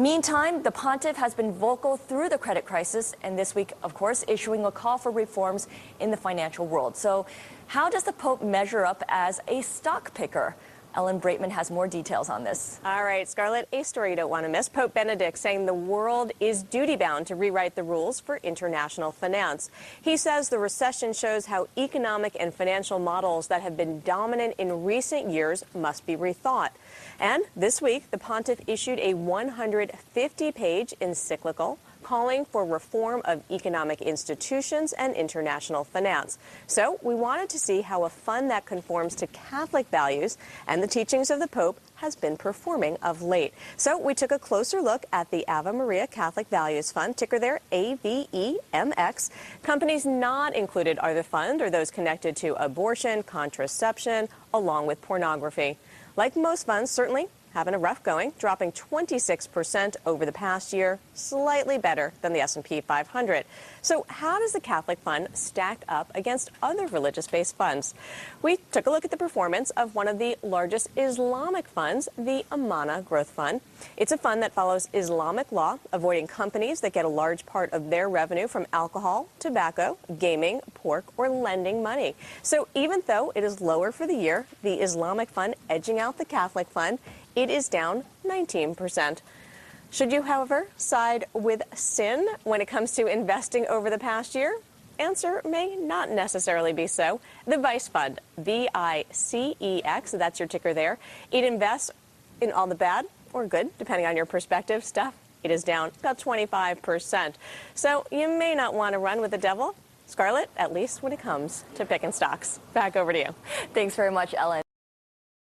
Meantime, the pontiff has been vocal through the credit crisis, and this week, of course, issuing a call for reforms in the financial world. So how does the Pope measure up as a stock picker? Ellen Braitman has more details on this. All right, Scarlett, a story you don't want to miss. Pope Benedict saying the world is duty-bound to rewrite the rules for international finance. He says the recession shows how economic and financial models that have been dominant in recent years must be rethought. And this week, the pontiff issued a 150-page encyclical calling for reform of economic institutions and international finance. So we wanted to see how a fund that conforms to Catholic values and the teachings of the Pope has been performing of late. So we took a closer look at the Ave Maria Catholic Values Fund, ticker there AVEMX. Companies not included are the fund or those connected to abortion, contraception, along with pornography. Like most funds, certainly having a rough going, dropping 26% over the past year, slightly better than the S&P 500. So how does the Catholic Fund stack up against other religious-based funds? We took a look at the performance of one of the largest Islamic funds, the Amana Growth Fund. It's a fund that follows Islamic law, avoiding companies that get a large part of their revenue from alcohol, tobacco, gaming, pork, or lending money. So even though it is lower for the year, the Islamic fund edging out the Catholic Fund, it is down 19%. Should you, however, side with sin when it comes to investing over the past year? Answer may not necessarily be so. The Vice Fund, VICEX, that's your ticker there. It invests in all the bad or good, depending on your perspective, stuff. It is down about 25%. So you may not want to run with the devil, Scarlett, at least when it comes to picking stocks. Back over to you. Thanks very much, Ellen.